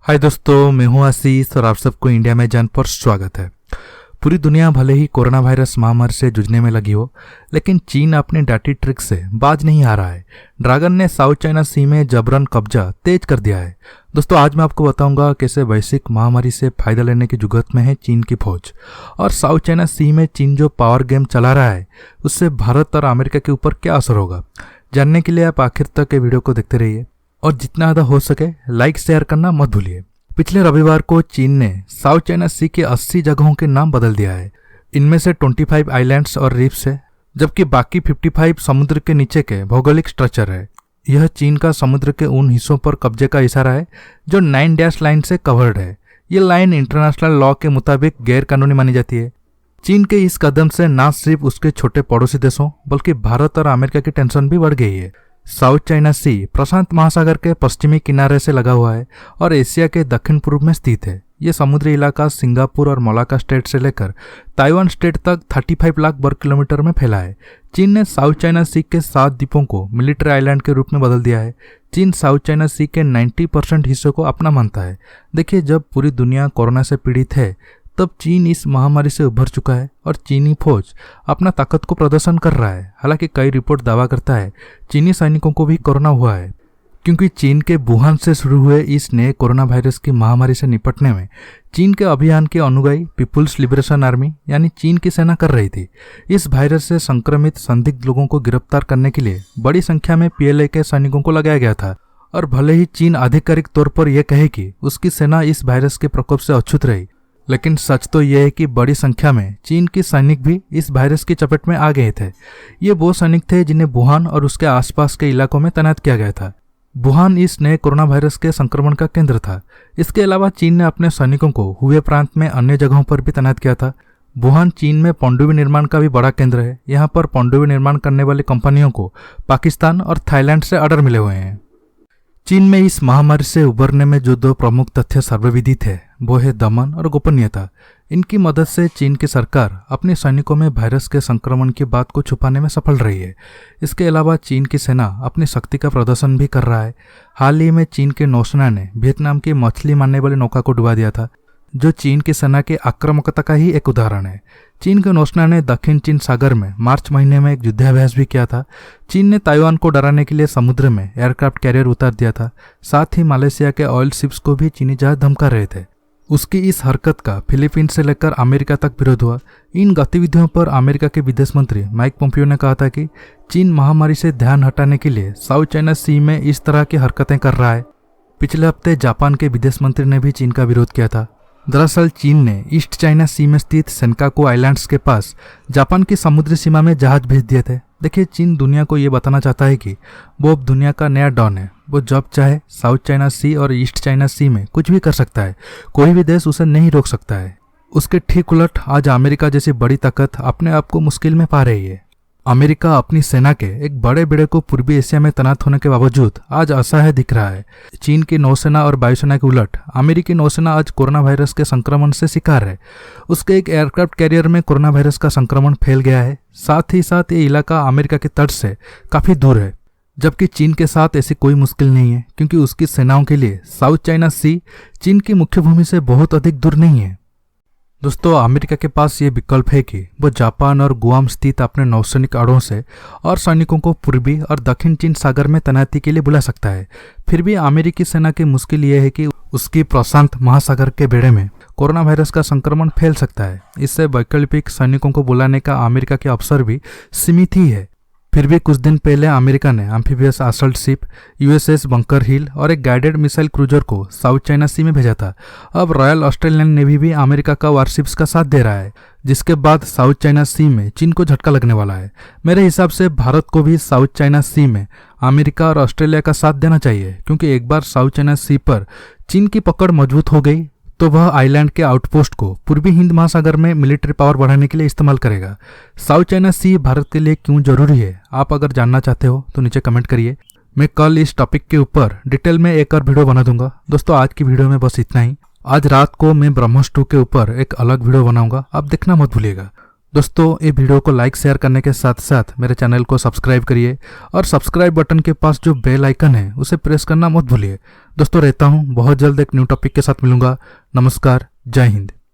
हाय दोस्तों, मैं हूं आशीष और आप सबको इंडिया में जान पर स्वागत है। पूरी दुनिया भले ही कोरोना वायरस महामारी से जूझने में लगी हो, लेकिन चीन अपने डाटी ट्रिक से बाज नहीं आ रहा है। ड्रैगन ने साउथ चाइना सी में जबरन कब्जा तेज कर दिया है। दोस्तों, आज मैं आपको बताऊंगा कैसे वैश्विक महामारी से फायदा लेने की जुगत में है चीन की फौज, और साउथ चाइना सी में चीन जो पावर गेम चला रहा है उससे भारत और अमेरिका के ऊपर क्या असर होगा। जानने के लिए आप आखिर तक ये वीडियो को देखते रहिए और जितना ज़्यादा हो सके लाइक शेयर करना मत भूलिए। पिछले रविवार को चीन ने साउथ चाइना सी के 80 जगहों के नाम बदल दिया है। इनमें से 25 आइलैंड्स और रीफ्स है, जबकि बाकी 55 समुद्र के नीचे के भौगोलिक स्ट्रक्चर है। यह चीन का समुद्र के उन हिस्सों पर कब्जे का इशारा है जो 9 डैश लाइन से कवर्ड है। ये लाइन इंटरनेशनल लॉ के मुताबिक गैर कानूनी मानी जाती है। चीन के इस कदम से न सिर्फ उसके छोटे पड़ोसी देशों बल्कि भारत और अमेरिका की टेंशन भी बढ़ गई है। साउथ चाइना सी प्रशांत महासागर के पश्चिमी किनारे से लगा हुआ है और एशिया के दक्षिण पूर्व में स्थित है। ये समुद्री इलाका सिंगापुर और मलाका स्टेट से लेकर ताइवान स्टेट तक 35 लाख वर्ग किलोमीटर में फैला है। चीन ने साउथ चाइना सी के 7 द्वीपों को मिलिट्री आइलैंड के रूप में बदल दिया है। चीन साउथ चाइना सी के 90% हिस्सों को अपना मानता है। देखिए, जब पूरी दुनिया कोरोना से पीड़ित है तब चीन इस महामारी से उभर चुका है और चीनी फौज अपना ताकत को प्रदर्शन कर रहा है। हालांकि कई रिपोर्ट दावा करता है चीनी सैनिकों को भी कोरोना हुआ है, क्योंकि चीन के वुहान से शुरू हुए इस नए कोरोना वायरस की महामारी से निपटने में चीन के अभियान के अनुगामी पीपुल्स लिबरेशन आर्मी यानी चीन की सेना कर रही थी। इस वायरस से संक्रमित संदिग्ध लोगों को गिरफ्तार करने के लिए बड़ी संख्या में पीएलए के सैनिकों को लगाया गया था। और भले ही चीन आधिकारिक तौर पर यह कहे कि उसकी सेना इस वायरस के प्रकोप से अछूत रही, लेकिन सच तो यह है कि बड़ी संख्या में चीन के सैनिक भी इस वायरस की चपेट में आ गए थे। ये वो सैनिक थे जिन्हें वुहान और उसके आसपास के इलाकों में तैनात किया गया था। वुहान इस नए कोरोना वायरस के संक्रमण का केंद्र था। इसके अलावा चीन ने अपने सैनिकों को हुबे प्रांत में अन्य जगहों पर भी तैनात किया था। वुहान चीन में पनडुब्बी निर्माण का भी बड़ा केंद्र है। यहाँ पर पनडुब्बी निर्माण करने वाली कंपनियों को पाकिस्तान और थाईलैंड से ऑर्डर मिले हुए हैं। चीन में इस महामारी से उबरने में जो 2 प्रमुख तथ्य सर्वविदित है वो है दमन और गोपनीयता। इनकी मदद से चीन की सरकार अपने सैनिकों में वायरस के संक्रमण की बात को छुपाने में सफल रही है। इसके अलावा चीन की सेना अपनी शक्ति का प्रदर्शन भी कर रहा है। हाल ही में चीन के नौसेना ने वियतनाम की मछली मारने वाली नौका को डुबा दिया था, जो चीन की सेना के आक्रामकता का ही एक उदाहरण है। चीन के नौसेना ने दक्षिण चीन सागर में मार्च महीने में एक युद्धाभ्यास भी किया था। चीन ने ताइवान को डराने के लिए समुद्र में एयरक्राफ्ट कैरियर उतार दिया था। साथ ही मलेशिया के ऑयल शिप्स को भी चीनी जहाज धमका रहे थे। उसकी इस हरकत का फिलीपींस से लेकर अमेरिका तक विरोध हुआ। इन गतिविधियों पर अमेरिका के विदेश मंत्री माइक पोम्पियो ने कहा था कि चीन महामारी से ध्यान हटाने के लिए साउथ चाइना सी में इस तरह की हरकतें कर रहा है। पिछले हफ्ते जापान के विदेश मंत्री ने भी चीन का विरोध किया था। दरअसल चीन ने ईस्ट चाइना सी में स्थित सेनकाकू आइलैंड्स के पास जापान की समुद्री सीमा में जहाज भेज दिए थे। देखिए, चीन दुनिया को ये बताना चाहता है कि वो अब दुनिया का नया डॉन है। वो जब चाहे साउथ चाइना सी और ईस्ट चाइना सी में कुछ भी कर सकता है। कोई भी देश उसे नहीं रोक सकता है। उसके ठीक उलट आज अमेरिका जैसी बड़ी ताकत अपने आप को मुश्किल में पा रही है। अमेरिका अपनी सेना के एक बड़े बेड़े को पूर्वी एशिया में तैनात होने के बावजूद आज असहाय दिख रहा है। चीन की नौसेना और वायुसेना के उलट अमेरिकी नौसेना आज कोरोना वायरस के संक्रमण से शिकार है। उसके एक एयरक्राफ्ट कैरियर में कोरोना वायरस का संक्रमण फैल गया है। साथ ही साथ ये इलाका अमेरिका के तट से काफी दूर है, जबकि चीन के साथ ऐसी कोई मुश्किल नहीं है, क्योंकि उसकी सेनाओं के लिए साउथ चाइना सी चीन की मुख्य भूमि से बहुत अधिक दूर नहीं है। दोस्तों, अमेरिका के पास ये विकल्प है कि वो जापान और गुआम स्थित अपने नौसैनिक अड़ों से और सैनिकों को पूर्वी और दक्षिण चीन सागर में तैनाती के लिए बुला सकता है। फिर भी अमेरिकी सेना की मुश्किल ये है कि उसकी प्रशांत महासागर के बेड़े में कोरोना वायरस का संक्रमण फैल सकता है। इससे वैकल्पिक सैनिकों को बुलाने का अमेरिका के अवसर भी सीमित ही है। फिर भी कुछ दिन पहले अमेरिका ने amphibious assault ship USS Bunker Hill और एक गाइडेड मिसाइल क्रूजर को साउथ चाइना सी में भेजा था। अब रॉयल ऑस्ट्रेलियन नेवी भी अमेरिका का वारशिप्स का साथ दे रहा है, जिसके बाद साउथ चाइना सी में चीन को झटका लगने वाला है। मेरे हिसाब से भारत को भी साउथ चाइना सी में अमेरिका और ऑस्ट्रेलिया का साथ देना चाहिए, क्योंकि एक बार साउथ चाइना सी पर चीन की पकड़ मजबूत हो गई तो वह आइलैंड के आउटपोस्ट को पूर्वी हिंद महासागर में मिलिट्री पावर बढ़ाने के लिए इस्तेमाल करेगा। साउथ चाइना सी भारत के लिए क्यों जरूरी है, आप अगर जानना चाहते हो तो नीचे कमेंट करिए। मैं कल इस टॉपिक के ऊपर डिटेल में एक और वीडियो बना दूंगा। दोस्तों, आज की वीडियो में बस इतना ही। आज रात को मैं ब्रह्मोस 2 के ऊपर एक अलग वीडियो बनाऊंगा, आप देखना मत भूलिएगा। दोस्तों, ये वीडियो को लाइक शेयर करने के साथ साथ मेरे चैनल को सब्सक्राइब करिए और सब्सक्राइब बटन के पास जो बेल आइकन है उसे प्रेस करना मत भूलिए। दोस्तों रहता हूँ, बहुत जल्द एक न्यू टॉपिक के साथ मिलूंगा। नमस्कार, जय हिंद।